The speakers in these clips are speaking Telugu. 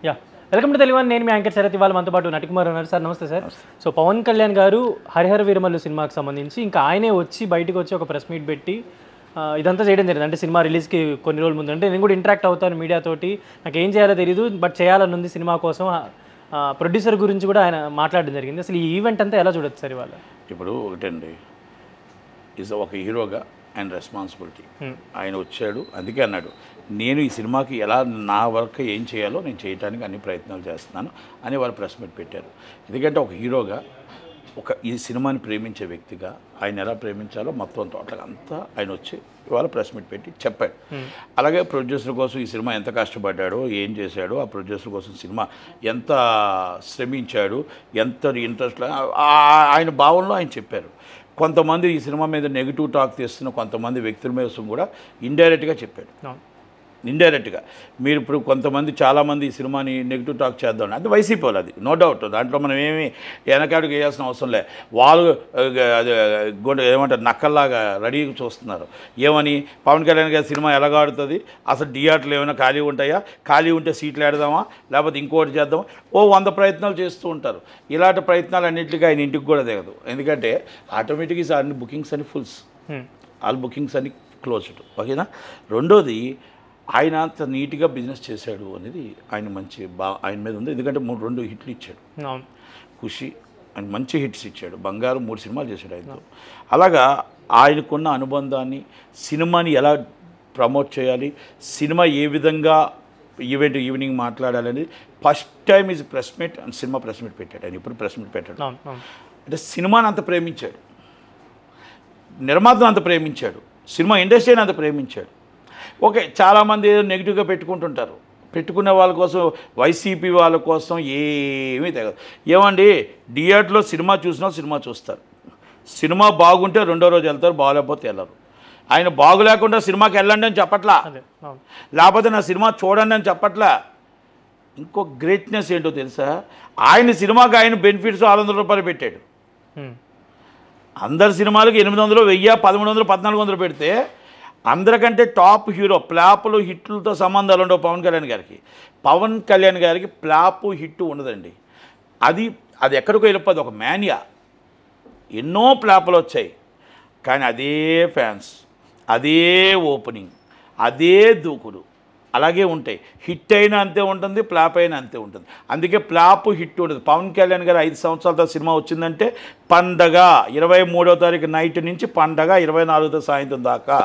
Yeah welcome to Telugu. నేను మీ యాంకర్ శరత్. ఇవాళ మనతో పాటు నటికుమార్ ఉన్నారు. సార్ నమస్తే సార్. సో పవన్ కళ్యాణ్ గారు హరిహర వీరమల్లు సినిమాకి సంబంధించి ఇంకా ఆయనే వచ్చి బయటకు వచ్చి ఒక ప్రెస్ మీట్ పెట్టి ఇదంతా చేయడం జరిగింది. అంటే సినిమా రిలీజ్కి కొన్ని రోజుల ముందు అంటే నేను కూడా ఇంటరాక్ట్ అవుతాను మీడియాతోటి, నాకు ఏం చేయాలో తెలియదు బట్ చేయాలని ఉంది సినిమా కోసం. ప్రొడ్యూసర్ గురించి కూడా ఆయన మాట్లాడడం జరిగింది. అసలు ఈ ఈవెంట్ అంతా ఎలా చూడొచ్చు సార్ ఇవాళ? ఇప్పుడు ఒకటండి, ఈజ్ ఒక హీరోగా ఆయన రెస్పాన్సిబిలిటీ. ఆయన వచ్చాడు, అందుకే అన్నాడు నేను ఈ సినిమాకి ఎలా నా వర్క్ ఏం చేయాలో నేను చేయడానికి అన్ని ప్రయత్నాలు చేస్తున్నాను అని వాళ్ళు ప్రెస్ మీట్ పెట్టారు. ఎందుకంటే ఒక హీరోగా ఈ సినిమాని ప్రేమించే వ్యక్తిగా ఆయన ఎలా ప్రేమించాలో మొత్తం టోటల్గా అంతా ఆయన వచ్చి ఇవాళ ప్రెస్ మీట్ పెట్టి చెప్పాడు. అలాగే ప్రొడ్యూసర్ కోసం ఈ సినిమా ఎంత కష్టపడ్డాడో, ఏం చేశాడో, ఆ ప్రొడ్యూసర్ కోసం సినిమా ఎంత శ్రమించాడు, ఎంత ఇంట్రెస్ట్ ఆయన భావనలో ఆయన చెప్పారు. కొంతమంది ఈ సినిమా మీద నెగిటివ్ టాక్ తీస్తున్న కొంతమంది వ్యక్తుల మీద కూడా ఇండైరెక్ట్గా చెప్పాడు. ఇండైరెక్ట్గా మీరు ఇప్పుడు కొంతమంది చాలామంది ఈ సినిమాని నెగిటివ్ టాక్ చేద్దాం అది వైసీపీ వాళ్ళు, అది నో డౌట్, దాంట్లో మనం ఏమి వెనకాడికి వేయాల్సిన అవసరం లే. వాళ్ళు ఏమంటారు నక్కల్లాగా రెడీగా చూస్తున్నారు. ఏమని పవన్ కళ్యాణ్ గారి సినిమా ఎలాగ ఆడుతుంది, అసలు థియేటర్లు ఏమైనా ఖాళీ ఉంటాయా, ఖాళీ ఉంటే సీట్లు ఆడదామా, లేకపోతే ఇంకోటి చేద్దామా, 100 ప్రయత్నాలు చేస్తూ ఉంటారు. ఇలాంటి ప్రయత్నాలు అన్నింటికి ఆయన ఇంటికి కూడా దిగదు. ఎందుకంటే ఆటోమేటిక్గా అన్ని బుకింగ్స్ అన్ని ఫుల్స్, ఆల్ బుకింగ్స్ అన్ని క్లోజ్డ్. ఓకేనా. రెండోది, ఆయన అంత నీట్గా బిజినెస్ చేశాడు అనేది ఆయన ఆయన మీద ఉంది. ఎందుకంటే 2 హిట్లు ఇచ్చాడు. ఖుషి ఆయన మంచి హిట్స్ ఇచ్చాడు. బంగారు 3 సినిమాలు చేశాడు ఆయనతో. అలాగా ఆయనకున్న అనుబంధాన్ని, సినిమాని ఎలా ప్రమోట్ చేయాలి, సినిమా ఏ విధంగా ఈవినింగ్ మాట్లాడాలని first time is press meet and cinema press meet పెట్టాడు. ఆయన ఇప్పుడు ప్రెస్ మీట్ పెట్టాడు. అంటే సినిమాని అంత ప్రేమించాడు, నిర్మాతను అంత ప్రేమించాడు, సినిమా ఇండస్ట్రీని అంత ప్రేమించాడు. ఓకే, చాలామంది నెగిటివ్గా పెట్టుకుంటుంటారు. పెట్టుకునే వాళ్ళ కోసం, వైసీపీ వాళ్ళ కోసం ఏమీ తెగదు. ఏమండి, థియేటర్లో సినిమా చూసినా సినిమా చూస్తారు. సినిమా బాగుంటే 2వ రోజు వెళ్తారు, బాగలేకపోతే వెళ్ళరు. ఆయన బాగులేకుండా సినిమాకి వెళ్ళండి అని చెప్పట్లా, లేకపోతే నా సినిమా చూడండి అని చెప్పట్లా. ఇంకో గ్రేట్నెస్ ఏంటో తెలుసా, ఆయన సినిమాకి ఆయన బెనిఫిట్స్ 600 రూపాయలు పెట్టాడు. అందరి సినిమాలకి 800, 1000, 1300, 1400 పెడితే అందరికంటే టాప్ హీరో, ప్లాపులు హిట్లతో సంబంధాలు ఉండవు పవన్ కళ్యాణ్ గారికి. పవన్ కళ్యాణ్ గారికి ప్లాపు హిట్ ఉండదండి. అది ఎక్కడికో వెళ్ళిపోదు, ఒక మేనియా. ఎన్నో ప్లాపులు వచ్చాయి, కానీ అదే ఫ్యాన్స్, అదే ఓపెనింగ్, అదే దూకుడు అలాగే ఉంటాయి. హిట్ అయినా అంతే ఉంటుంది, ప్లాప్ అయినా అంతే ఉంటుంది. అందుకే ప్లాపు హిట్ ఉంటుంది. పవన్ కళ్యాణ్ గారు 5 సంవత్సరాలతో సినిమా వచ్చిందంటే పండగ 23వ తారీఖు నైట్ నుంచి పండగ 24వ సాయంత్రం దాకా,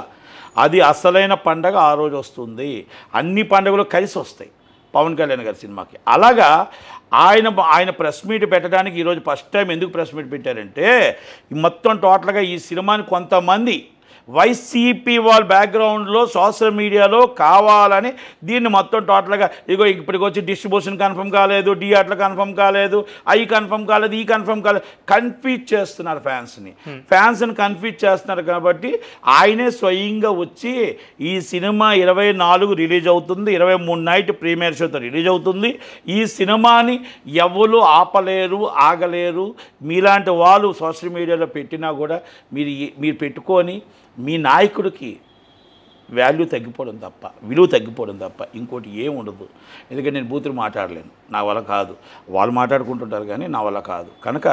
అది అసలైన పండగ ఆ రోజు వస్తుంది. అన్ని పండుగలు కలిసి వస్తాయి పవన్ కళ్యాణ్ గారి సినిమాకి. అలాగా ఆయన ప్రెస్ మీట్ పెట్టడానికి ఈరోజు ఫస్ట్ టైం ఎందుకు ప్రెస్ మీట్ పెట్టారంటే, మొత్తం టోటల్గా ఈ సినిమాని కొంతమంది వైసీపీ వాళ్ళ బ్యాక్గ్రౌండ్లో సోషల్ మీడియాలో కావాలని దీన్ని మొత్తం టోటల్గా ఇప్పటికి వచ్చి డిస్ట్రిబ్యూషన్ కన్ఫర్మ్ కాలేదు, థియేటర్లు కన్ఫర్మ్ కాలేదు, అవి కన్ఫర్మ్ కాలేదు, ఈ కన్ఫర్మ్ కాలేదు, కన్ఫ్యూజ్ చేస్తున్నారు ఫ్యాన్స్ని కన్ఫ్యూజ్ చేస్తున్నారు. కాబట్టి ఆయనే స్వయంగా వచ్చి ఈ సినిమా 24 రిలీజ్ అవుతుంది, 23 నైట్ ప్రీమియర్ షోతో రిలీజ్ అవుతుంది. ఈ సినిమాని ఎవరు ఆపలేరు, ఆగలేరు. మీలాంటి వాళ్ళు సోషల్ మీడియాలో పెట్టినా కూడా మీరు పెట్టుకొని మీ నాయకుడికి వాల్యూ తగ్గిపోవడం తప్ప, విలువ తగ్గిపోవడం తప్ప ఇంకోటి ఏం ఉండదు. ఎందుకంటే నేను బూతులు మాట్లాడలేను, నా వల్ల కాదు. వాళ్ళు మాట్లాడుకుంటుంటారు కానీ నా వల్ల కాదు. కనుక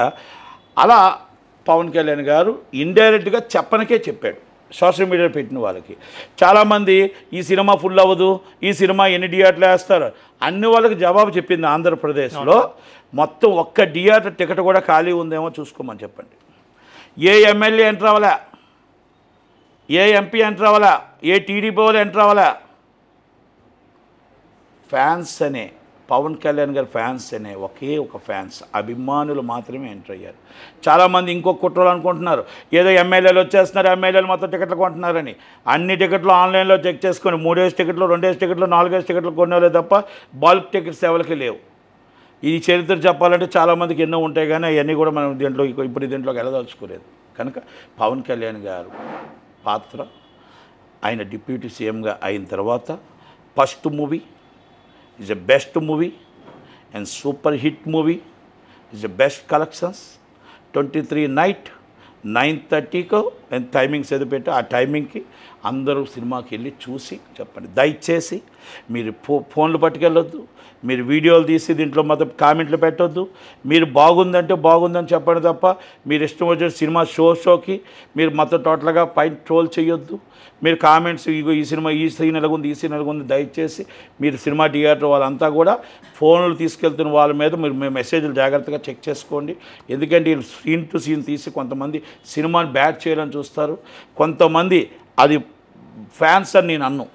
అలా పవన్ కళ్యాణ్ గారు ఇండైరెక్ట్గా చెప్పనకే చెప్పాడు సోషల్ మీడియాలో పెట్టిన వాళ్ళకి. చాలామంది ఈ సినిమా ఫుల్ అవ్వదు, ఈ సినిమా ఎన్ని థియేటర్లు వేస్తారు, అన్ని వాళ్ళకి జవాబు చెప్పింది ఆంధ్రప్రదేశ్లో. మొత్తం ఒక్క థియేటర్ టికెట్ కూడా ఖాళీ ఉందేమో చూసుకోమని చెప్పండి. ఏ ఎమ్మెల్యే ఎంటర్ అవ్వలే, ఏ ఎంపీ ఎంటర్ అవ్వాలా, ఏ టీడీపీ వాళ్ళు ఎంటర్ అవ్వాలా. ఫ్యాన్స్ అనే పవన్ కళ్యాణ్ గారి ఫ్యాన్స్ అనే ఒకే ఒక ఫ్యాన్స్, అభిమానులు మాత్రమే ఎంటర్ అయ్యారు. చాలామంది ఇంకొక కుట్రలు అనుకుంటున్నారు, ఏదో ఎమ్మెల్యేలు వచ్చేస్తున్నారు, ఎమ్మెల్యేలు మొత్తం టికెట్లు కొంటున్నారని. అన్ని టికెట్లు ఆన్లైన్లో చెక్ చేసుకొని 3 టికెట్లు, 2 టికెట్లు, 4 టికెట్లు కొనేవాళ్ళే తప్ప బల్క్ టికెట్స్ ఎవరికి లేవు. ఈ చరిత్ర చెప్పాలంటే చాలామందికి ఎన్నో ఉంటాయి, కానీ అవన్నీ కూడా మనం దీంట్లోకి వెళ్ళదలుచుకోలేదు. కనుక పవన్ కళ్యాణ్ గారు పాత్ర, ఆయన డిప్యూటీ సీఎంగా అయిన తర్వాత first movie is a best movie and super hit movie, is a best collections. 23 night 9:30 timings ఏదో పెట్టి ఆ టైమింగ్కి అందరూ సినిమాకి వెళ్ళి చూసి చెప్పండి. దయచేసి మీరు ఫోన్లు పట్టుకెళ్ళొద్దు, మీరు వీడియోలు తీసి దీంట్లో మొత్తం కామెంట్లు పెట్టొద్దు. మీరు బాగుందంటే బాగుందని చెప్పండి తప్ప మీరు ఇష్టం వచ్చిన సినిమా షోకి మీరు మొత్తం టోటల్గా పైన ట్రోల్ చేయొద్దు. మీరు కామెంట్స్ ఇగో ఈ సినిమా ఈ సీన్ ఎలాగుంది ఈ సీన్ ఎలాగుంది, దయచేసి మీరు సినిమా థియేటర్ వాళ్ళంతా కూడా ఫోన్లు తీసుకెళ్తున్న వాళ్ళ మీద మీరు మెసేజ్లు జాగ్రత్తగా చెక్ చేసుకోండి. ఎందుకంటే వీళ్ళు సీన్ టు సీన్ తీసి కొంతమంది సినిమాని బ్యాడ్ చేయాలని చూస్తారు, కొంతమంది అది ఫ్యాన్స్ అని నేను అన్ను.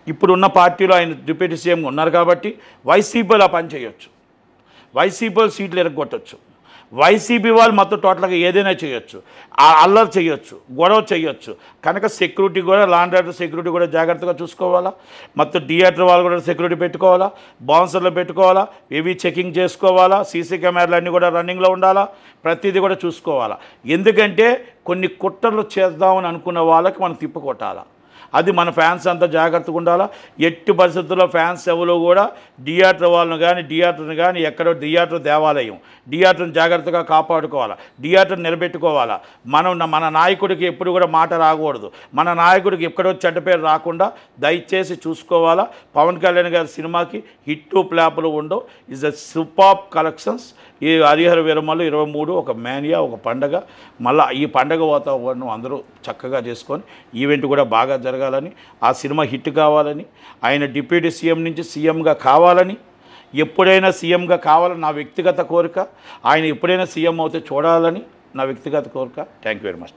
ఇప్పుడున్న పార్టీలో ఆయన డిప్యూటీ సీఎంగా ఉన్నారు కాబట్టి వైసీపీలో ఆ పని చేయొచ్చు, వైసీపీలో సీట్లు ఎరగొట్టచ్చు, వైసీపీ వాళ్ళు మొత్తం టోటల్గా ఏదైనా చేయొచ్చు, అల్లరి చేయొచ్చు, గొడవ చేయొచ్చు. కనుక సెక్యూరిటీ కూడా లాండ్ ఆర్డర్ సెక్యూరిటీ కూడా జాగ్రత్తగా చూసుకోవాలా, మొత్తం థియేటర్ వాళ్ళు కూడా సెక్యూరిటీ పెట్టుకోవాలా, బౌన్సర్లు పెట్టుకోవాలా, ఏవి చెకింగ్ చేసుకోవాలా, సీసీ కెమెరాలు అన్నీ కూడా రన్నింగ్లో ఉండాలా, ప్రతిదీ కూడా చూసుకోవాలా. ఎందుకంటే కొన్ని కుట్రలు చేద్దామని అనుకున్న వాళ్ళకి మనం తిప్పుకొట్టాలా. అది మన ఫ్యాన్స్ అంతా జాగ్రత్తగా ఉండాలా. ఎట్టి పరిస్థితుల్లో ఫ్యాన్స్ ఎవరు కూడా థియేటర్ వాళ్ళను కానీ థియేటర్ని కానీ ఎక్కడో థియేటర్ దేవాలయం, థియేటర్ని జాగ్రత్తగా కాపాడుకోవాలా, థియేటర్ నిలబెట్టుకోవాలా. మన నాయకుడికి ఎప్పుడు కూడా మాట రాకూడదు, మన నాయకుడికి ఎక్కడో చెడ్డ పేరు రాకుండా దయచేసి చూసుకోవాలా. పవన్ కళ్యాణ్ గారి సినిమాకి హిట్టు ప్లాపులు ఉండవు. Is a super collections. ఈ హరిహర వీరమల్లు 23 ఒక మేనియా, ఒక పండగ. మళ్ళీ ఈ పండగ వాతావరణం అందరూ చక్కగా చేసుకొని ఈవెంట్ కూడా బాగా జరగాలని, ఆ సినిమా హిట్ కావాలని, ఆయన డిప్యూటీ సీఎం నుంచి సీఎంగా కావాలని, ఎప్పుడైనా సీఎంగా కావాలని నా వ్యక్తిగత కోరిక. ఆయన ఎప్పుడైనా సీఎం అవుతే చూడాలని నా వ్యక్తిగత కోరిక. Thank you very much.